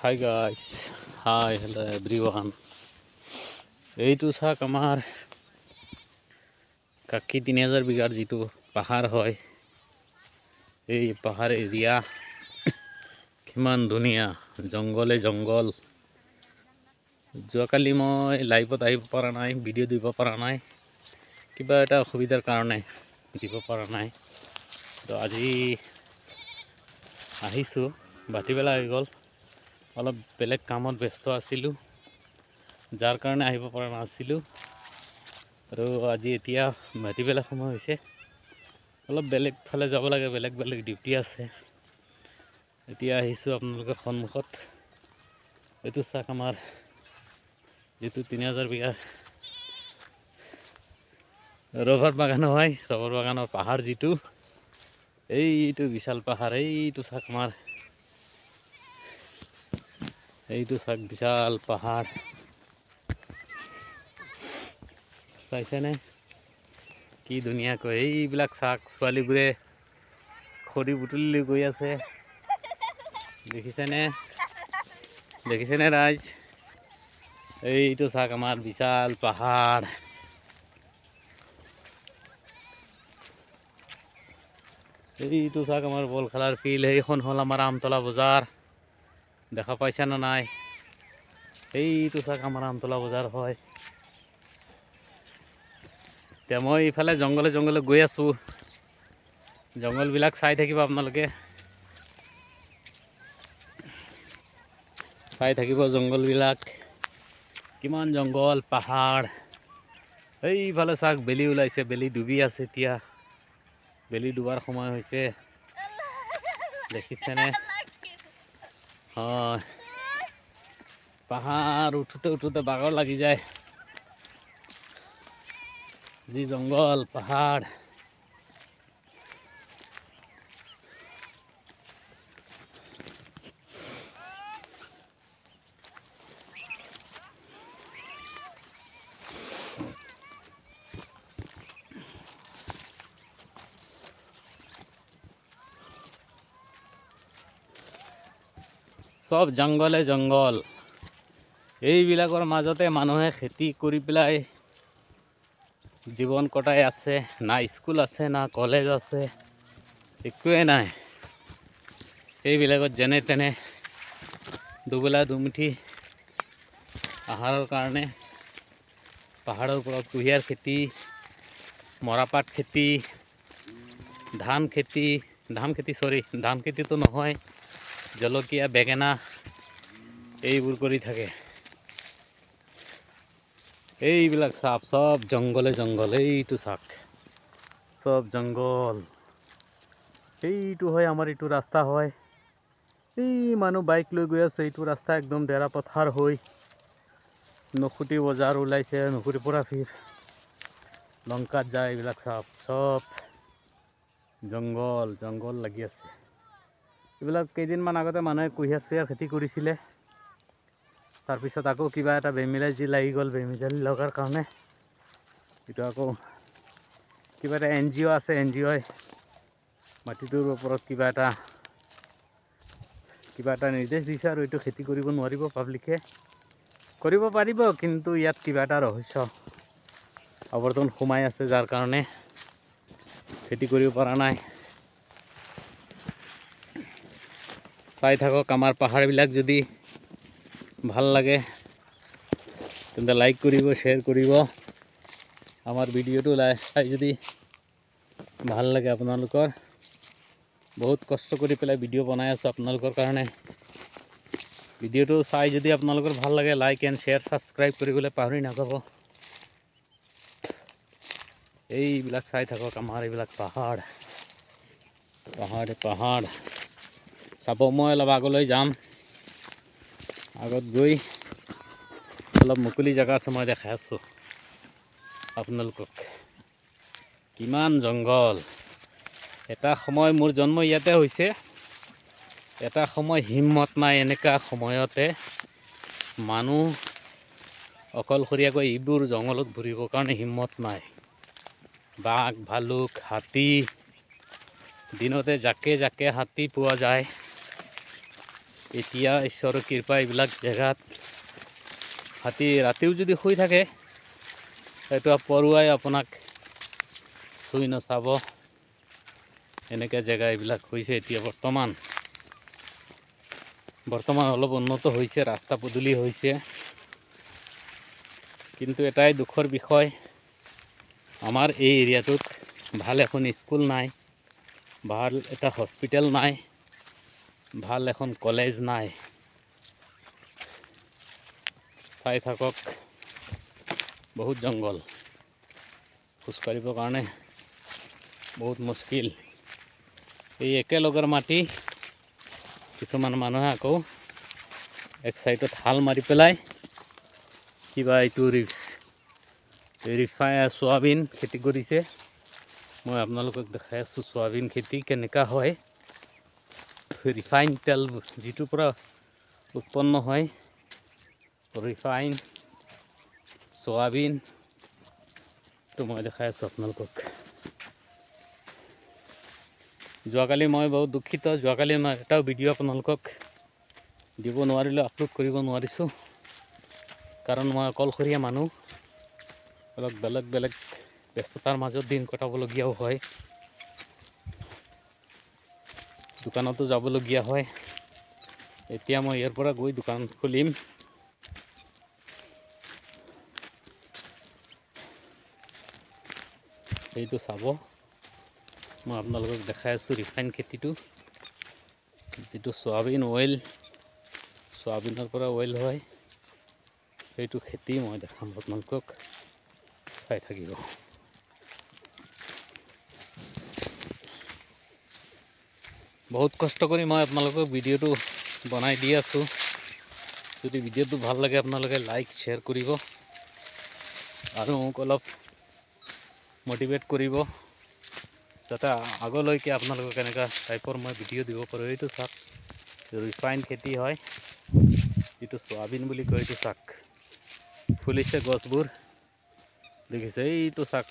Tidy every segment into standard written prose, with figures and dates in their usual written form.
Hi guys, hi hello' everyone. এইটো চাওক আমাৰ কাকি 3000 বিঘাৰ যিটো পাহাৰ হয়, এই পাহাৰ এৰিয়া কিমান ধুনীয়া, জংঘলে জংঘল। যোৱাকালি মই লাইভত আহিব পৰা নাই, ভিডিঅ' দিব পৰা নাই, কিবা এটা অসুবিধাৰ কাৰণে দিব পৰা নাই। তো আজি আহিছোঁ, ভাটিবেলা হৈ গ'ল, অলপ বেলেগ কামত ব্যস্ত আছিলোঁ, যাৰ কাৰণে আহিব পৰা নাছিলোঁ। আৰু আজি এতিয়া ভাটিবেলা সময় হৈছে, অলপ বেলেগ ফালে যাব লাগে, বেলেগ বেলেগ ডিউটি আছে। এতিয়া আহিছোঁ আপোনালোকৰ সন্মুখত। এইটো চাওক আমাৰ যিটো 3000 বিঘা ৰবাৰ বাগান হয়, ৰবাৰ বাগানৰ পাহাৰ যিটো, এইটো বিশাল পাহাৰ, এইটো চাওক আমাৰ, এইটো চাওক বিশাল পাহাৰ, পাইছেনে কি ধুনীয়াকৈ। এইবিলাক চাওক, ছোৱালীবোৰে খৰি বুটলি গৈ আছে, দেখিছেনে দেখিছেনে ৰাইজ। এইটো চাওক আমাৰ বিশাল পাহাৰ, এইটো চাওক আমাৰ বল খেলাৰ ফিল্ড। এইখন হ'ল আমাৰ আমতলা বজাৰ, দেখা পাইছা না নাই। এইটো চাওক আমাৰ আমতলা বজাৰ হয়। এতিয়া মই ইফালে জংঘলে জংঘলে গৈ আছোঁ, জংঘলবিলাক চাই থাকিব আপোনালোকে, চাই থাকিব জংঘলবিলাক, কিমান জংঘল পাহাৰ। এইফালে চাওক বেলি ওলাইছে, বেলি ডুবি আছে, এতিয়া বেলি ডুবাৰ সময় হৈছে, দেখিছেনে। হয়, পাহাৰ উঠোতে উঠোতে বাগৰ লাগি যায়, যি জংঘল পাহাৰ। সব জংঘলে জংঘল। এইবিলাকৰ মাজতে মানুহে খেতি কৰি পেলাই জীৱন কটাই আছে। না স্কুল আছে, না কলেজ আছে, একোৱে নাই। এইবিলাকত যেনে তেনে দুবেলা দুমুঠি আহাৰৰ কাৰণে পাহাৰৰ ওপৰত কুঁহিয়াৰ খেতি, মৰাপাট খেতি, ধান খেতি, ধান খেতিটো নহয়, জলকীয়া, বেঙেনা, এইবোৰ কৰি থাকে। এইবিলাক চাপ সব জংঘলে জংঘল, এইটো চাওক সব জংঘল। এইটো হয় আমাৰ, এইটো ৰাস্তা হয়, এই মানুহ বাইক লৈ গৈ আছে, এইটো ৰাস্তা একদম ডেৰা পথাৰ হৈ নখুটি বজাৰ ওলাইছে, নখুটিৰ পৰা ফিৰ লংকাত যায়। এইবিলাক চাপ সব জংঘল জংঘল লাগি আছে। এইবিলাক কেইদিনমান আগতে মানুহে কুঁহিয়াৰ চুহিয়াৰ খেতি কৰিছিলে, তাৰপিছত আকৌ কিবা এটা বেমেজালি লাগি গ'ল। বেমেজালি লগাৰ কাৰণে এইটো আকৌ কিবা এটা NGO আছে, NGOই মাটিটোৰ ওপৰত কিবা এটা নিৰ্দেশ দিছে, আৰু এইটো খেতি কৰিব নোৱাৰিব, পাব্লিকে কৰিব পাৰিব, কিন্তু ইয়াত কিবা এটা ৰহস্য আৱৰ্তন সোমাই আছে, যাৰ কাৰণে খেতি কৰিব পৰা নাই। চাই থাকক, আমাৰ পাহাৰবিলাক যদি ভাল লাগে তেন্তে লাইক কৰিব, শ্বেয়াৰ কৰিব। আমাৰ ভিডিঅ'টো চাই যদি ভাল লাগে আপোনালোকৰ, বহুত কষ্ট কৰি পেলাই ভিডিঅ' বনাই আছোঁ আপোনালোকৰ কাৰণে। ভিডিঅ'টো চাই যদি আপোনালোকৰ ভাল লাগে, লাইক এণ্ড শ্বেয়াৰ, ছাবস্ক্ৰাইব কৰিবলৈ পাহৰি নাযাব। এইবিলাক চাই থাকক, আমাৰ এইবিলাক পাহাৰ পাহাৰ চাব। মই অলপ আগলৈ যাম, আগত গৈ অলপ মুকলি জেগা আছে, মই দেখাই আছোঁ আপোনালোকক, কিমান জংঘল। এটা সময় মোৰ জন্ম ইয়াতে হৈছে, এটা সময় হিম্মত নাই, এনেকুৱা সময়তে মানুহ অকলশৰীয়াকৈ এইবোৰ জংঘলত ঘূৰিবৰ কাৰণে হিম্মত নাই। বাঘ, ভালুক, হাতী, দিনতে জাকে জাকে হাতী পোৱা যায়। এতিয়া ঈশ্বৰৰ কৃপা এইবিলাক জেগাত হাতী ৰাতিও যদি শুই থাকে সেইটো পৰুৱাই আপোনাক চুই নাচাব। এনেকৈ জেগা এইবিলাক হৈছে এতিয়া বৰ্তমান অলপ উন্নত হৈছে, ৰাস্তা পদূলি হৈছে, কিন্তু এটাই দুখৰ বিষয়, আমাৰ এই এৰিয়াটোত ভাল এখন স্কুল নাই, ভাল এটা হস্পিটেল নাই, ভাল এখন কলেজ নাই। চাই থাকক, বহুত জংঘল, খোজকাঢ়িবৰ কাৰণে বহুত মুস্কিল। এই একেলগৰ মাটি কিছুমান মানুহে আকৌ এক চাইডত হাল মাৰি পেলাই কিবা এইটো চয়াবিন খেতি কৰিছে। মই আপোনালোকক দেখাই আছোঁ চয়াবিন খেতি কেনেকুৱা হয়। ৰিফাইন তেল যিটোৰ পৰা উৎপন্ন হয়, ৰিফাইন চয়াবিন, তো মই দেখাই আছোঁ আপোনালোকক। যোৱাকালি মই বহুত দুখিত, যোৱাকালি মই এটাও ভিডিঅ' আপোনালোকক দিব নোৱাৰিলোঁ, আপলোড কৰিব নোৱাৰিছোঁ, কাৰণ মই অকলশৰীয়া মানুহ, অলপ বেলেগ ব্যস্ততাৰ মাজত দিন কটাবলগীয়াও হয়, দোকানতো যাবলগীয়া হয়। এতিয়া মই ইয়াৰ পৰা গৈ দোকান খুলিম। এইটো চাব, মই আপোনালোকক দেখাই আছোঁ ৰিফাইন খেতিটো, যিটো চয়াবিন অইল, চয়াবিনৰ পৰা অইল হয়, সেইটো খেতি মই দেখাম আপোনালোকক, চাই থাকিব। বহুত কষ্ট কৰি মই আপোনালোকক ভিডিঅ'টো বনাই দি আছোঁ। যদি ভিডিঅ'টো ভাল লাগে আপোনালোকে লাইক শ্বেয়াৰ কৰিব আৰু মোক অলপ মটিভেট কৰিব, যাতে আগলৈকে আপোনালোকক এনেকুৱা টাইপৰ মই ভিডিঅ' দিব পাৰোঁ। এইটো চাওক, ৰিফাইন খেতি হয়, যিটো চয়াবিন বুলি কয়, এইটো চাওক ফুলিছে গছবোৰ, দেখিছে, এইটো চাওক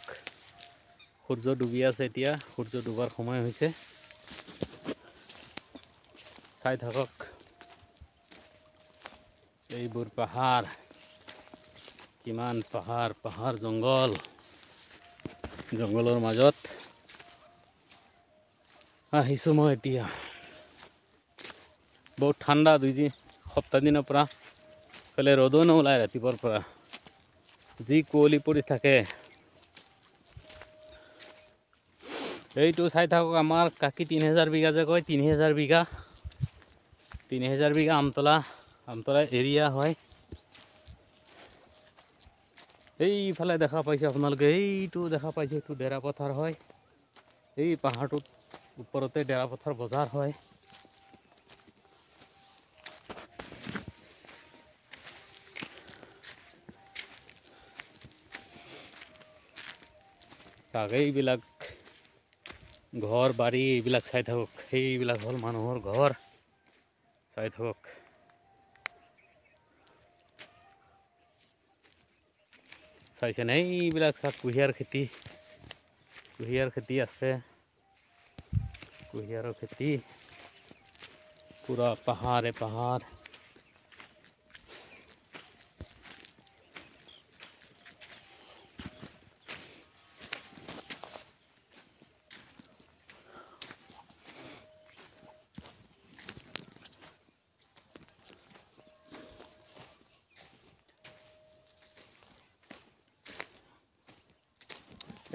সূৰ্য ডুবি আছে, এতিয়া সূৰ্য ডুবাৰ সময় হৈছে, চাই থাকক। এইবোৰ পাহাৰ, কিমান পাহাৰ জংঘলৰ মাজত আহিছোঁ মই এতিয়া। বহুত ঠাণ্ডা, সপ্তাহ দিনৰ পৰা ফালে ৰ'দো নোলায়, ৰাতিপুৱাৰ পৰা যি কুঁৱলী পৰি থাকে। এইটো চাই থাকক, আমাৰ কাকি 3000 বিঘা যে কয়, 3000 বিঘা আমতলা এৰিয়া হয়। এইফালে দেখা পাইছে আপোনালোকে, এইটো দেখা পাইছে, এইটো ডেৰা পথাৰ হয়। এই পাহাৰটোত ওপৰতে ডেৰা পথাৰ বজাৰ হয়। এইবিলাক ঘৰ বাৰী এইবিলাক চাই থাকক, সেইবিলাক হ'ল মানুহৰ ঘৰ, চাই থাকক। চাইছেনে, এইবিলাক চাওক, কুঁহিয়াৰ খেতি আছে, কুঁহিয়াৰৰ খেতি, পুৰা পাহাৰে পাহাৰ।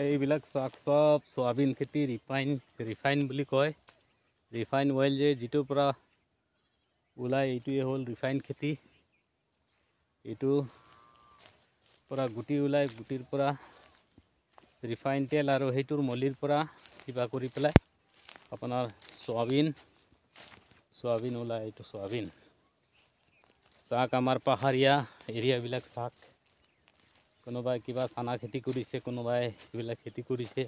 এইবিলাক চাওক, চব চয়াবিন খেতি, ৰিফাইন বুলি কয়, ৰিফাইন অইল যিটোৰ পৰা ওলাই, এইটোৱে হ'ল ৰিফাইন খেতি। এইটোৰ পৰা গুটি ওলাই, গুটিৰ পৰা ৰিফাইন তেল, আৰু সেইটোৰ মলিৰ পৰা কিবা কৰি পেলাই আপোনাৰ চয়াবিন ওলাই, এইটো চয়াবিন। চাওক, আমাৰ পাহাৰীয়া এৰিয়াবিলাক চাওক, কোনোবাই কিবা চানা খেতি কৰিছে, কোনোবাই এইবিলাক খেতি কৰিছে,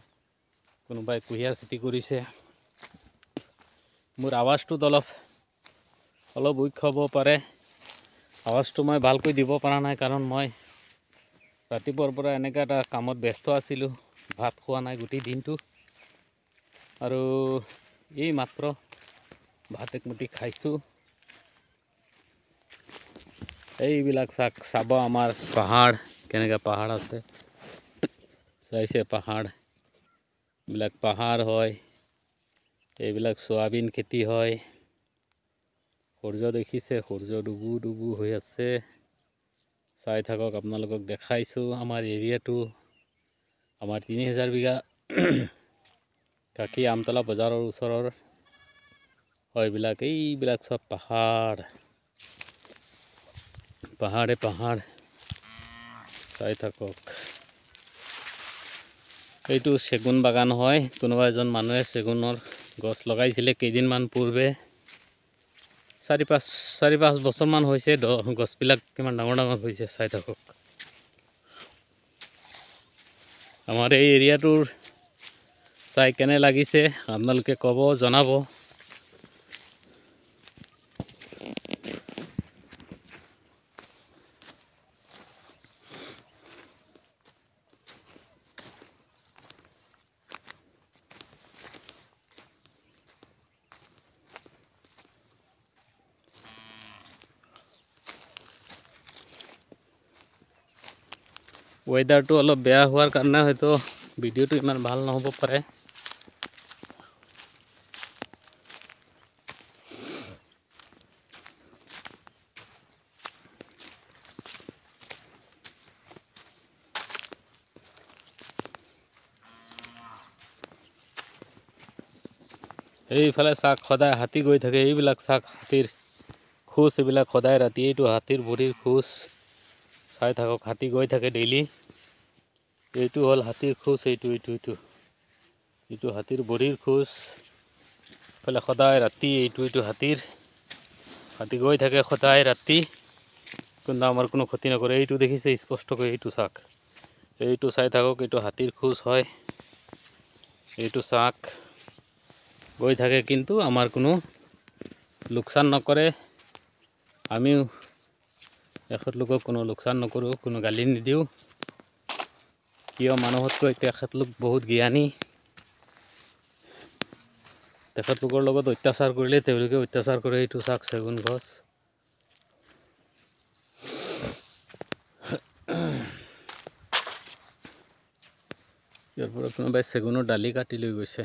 কোনোবাই কুঁহিয়াৰ খেতি কৰিছে। মোৰ আৱাজটোত অলপ উইক হ'ব পাৰে, আৱাজটো মই ভালকৈ দিব পৰা নাই, কাৰণ মই ৰাতিপুৱাৰ পৰা এনেকুৱা এটা কামত ব্যস্ত আছিলোঁ, ভাত খোৱা নাই গোটেই দিনটো, আৰু এই মাত্ৰ ভাত একমুঠি খাইছোঁ, এইবিলাক চাওক চাব আমাৰ পাহাৰ কেনেকৈ পাহাৰ আছে চাইছে পাহাৰবিলাক পাহাৰ হয় এইবিলাক সয়াবিন খেতি হয় সূৰ্য দেখিছে সূৰ্য ডুবু ডুবু হৈ আছে চাই থাকক আপোনালোকক দেখাইছোঁ আমাৰ এৰিয়াটো আমাৰ 3000 বিঘা কাকি আমতলা বজাৰৰ ওচৰৰ হয় এইবিলাক সব পাহাৰ পাহাৰে পাহাৰ চাই থাকক এইটো চেগুন বাগান হয় কোনোবা এজন মানুহে চেগুনৰ গছ লগাইছিলে কেইদিনমান পূৰ্বে 4-5 বছৰমান হৈছে গছবিলাক কিমান ডাঙৰ ডাঙৰ হৈছে চাই থাকক আমাৰ এই এৰিয়াটোৰ চাই কেনে লাগিছে আপোনালোকে ক'ব জনাব ৱেডাৰটো অলপ বেয়া হোৱাৰ কাৰণে হয়তো ভিডিঅ'টো ইমান ভাল নহ'ব পাৰে এইফালে চাক সদায় হাতী গৈ থাকে এইবিলাক চাক হাতীৰ খোজ এইবিলাক সদায় ৰাতি এইটো হাতীৰ ভৰিৰ খোজ চাই থাকক হাতী গৈ থাকে ডেইলি এইটো হ'ল হাতীৰ খোজ এইটো হাতীৰ ভৰিৰ খোজ এইফালে সদায় ৰাতি এইটো হাতী গৈ থাকে সদায় ৰাতি কিন্তু আমাৰ কোনো ক্ষতি নকৰে এইটো দেখিছে স্পষ্টকৈ এইটো চাক এইটো চাই থাকক এইটো হাতীৰ খোজ হয় এইটো চাক গৈ থাকে কিন্তু আমাৰ কোনো লোকচান নকৰে আমিও তেখেতলোকক কোনো লোকচান নকৰোঁ কোনো গালি নিদিওঁ কিয় মানুহতকৈ তেখেতলোক বহুত জ্ঞানী তেখেতলোকৰ লগত অত্যাচাৰ কৰিলে তেওঁলোকে অত্যাচাৰ কৰে এইটো চাওক চেগুন গছ ইয়াৰ পৰা কোনোবাই চেগুনৰ ডালি কাটি লৈ গৈছে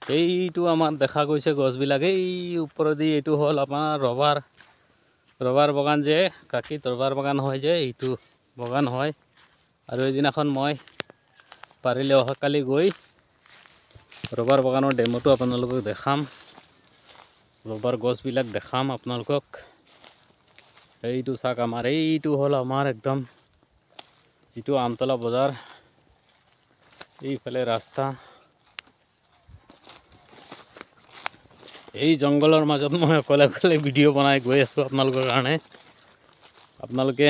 এইটো আমাৰ দেখা গৈছে গছবিলাক এই ওপৰেদি এইটো হ'ল আপোনাৰ ৰবাৰ বাগান যে কাকিত ৰবাৰ বাগান হয় যে এইটো বাগান হয় আৰু এদিনাখন মই পাৰিলে অহাকালি গৈ ৰবাৰ বাগানৰ ডেমোটো আপোনালোকক দেখাম ৰবাৰ গছবিলাক দেখাম আপোনালোকক এইটো চাওক আমাৰ এইটো হ'ল আমাৰ একদম যিটো আমতলা বজাৰ এইফালে ৰাস্তা এই জংঘলৰ মাজত মই অকলে অকলে ভিডিঅ' বনাই গৈ আছোঁ আপোনালোকৰ কাৰণে আপোনালোকে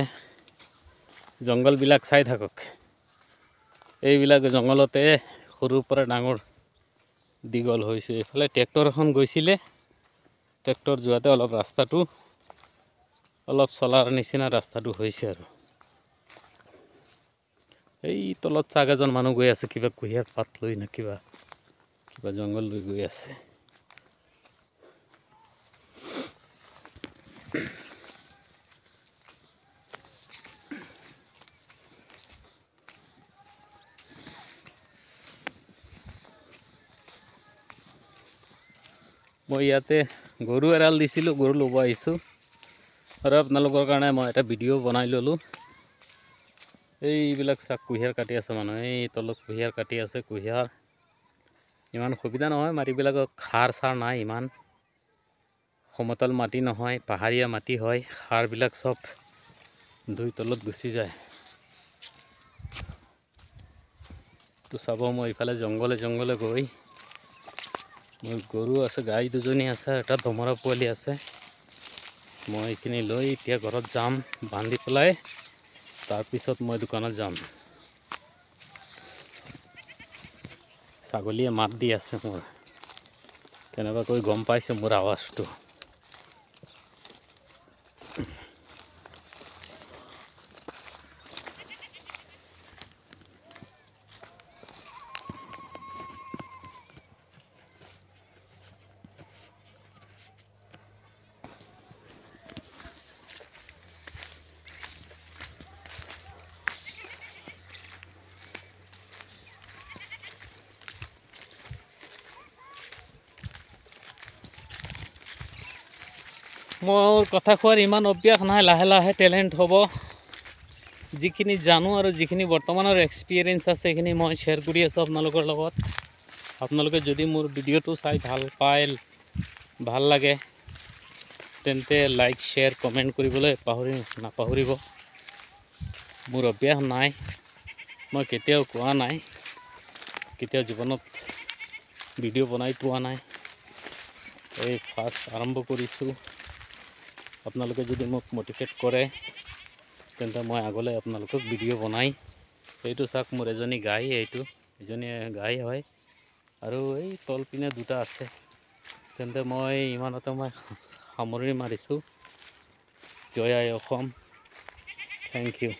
জংঘলবিলাক চাই থাকক এইবিলাক জংঘলতে সৰুৰ পৰা ডাঙৰ দীঘল হৈছে এইফালে ট্ৰেক্টৰ এখন গৈছিলে ট্ৰেক্টৰ যোৱাতে অলপ ৰাস্তাটো অলপ চলাৰ নিচিনা ৰাস্তাটো হৈছে আৰু এই তলত চাক এজন মানুহ গৈ আছে কিবা কুঁহিয়াৰ পাত লৈ না কিবা জংঘল লৈ গৈ আছে মই ইয়াতে গৰু এৰাল দিছিলোঁ গৰু ল'ব আহিছোঁ আৰু আপোনালোকৰ কাৰণে মই এটা ভিডিঅ' বনাই ল'লোঁ এইবিলাক চাক কুঁহিয়াৰ কাটি আছে মানুহে এই তলত কুঁহিয়াৰ কাটি আছে কুঁহিয়াৰ ইমান সুবিধা নহয় মাটিবিলাকক সাৰ চাৰ নাই ইমান সমতল মাটি নহয় পাহাৰীয়া মাটি হয় সাৰবিলাক চব ধুই তলত গুচি যায় তো চাব মই ইফালে জংঘলে গৈ মোৰ গৰু আছে গাই দুজনী আছে এটা দমৰা পোৱালি আছে মই এইখিনি লৈ এতিয়া ঘৰত যাম বান্ধি পেলাই তাৰপিছত মই দোকানত যাম ছাগলীয়ে মাত দি আছে মোৰ কেনেবাকৈ গম পাইছে মোৰ আৱাজটো মোৰ কথা কোৱাৰ ইমান অভ্যাস নাই, লাহে লাহে টেলেণ্ট হ'ব। যিখিনি জানো আৰু যিখিনি বৰ্তমানৰ এক্সপিৰিয়েঞ্চ আছে সেইখিনি মই শ্বেয়াৰ কৰি আছোঁ আপোনালোকৰ লগত। আপোনালোকে যদি মোৰ ভিডিঅ'টো চাই ভাল পায়, ভাল লাগে, তেন্তে লাইক শ্বেয়াৰ কমেণ্ট কৰিবলৈ নাপাহৰিব। মোৰ অভ্যাস নাই, মই কেতিয়াও কোৱা নাই, কেতিয়াও জীৱনত ভিডিঅ' বনাই পোৱা নাই, এই ফাৰ্ষ্ট আৰম্ভ কৰিছোঁ। আপোনালোকে যদি মোক মটিভেট কৰে তেন্তে মই আগলৈ আপোনালোকক ভিডিঅ' বনাই। এইটো চাওক, মোৰ এজনী গাই, এজনী গাই হয় আৰু এই তলপিনে দুটা আছে। তেন্তে মই ইমানতে সামৰণি মাৰিছোঁ। জয় আই অসম, থেংক ইউ।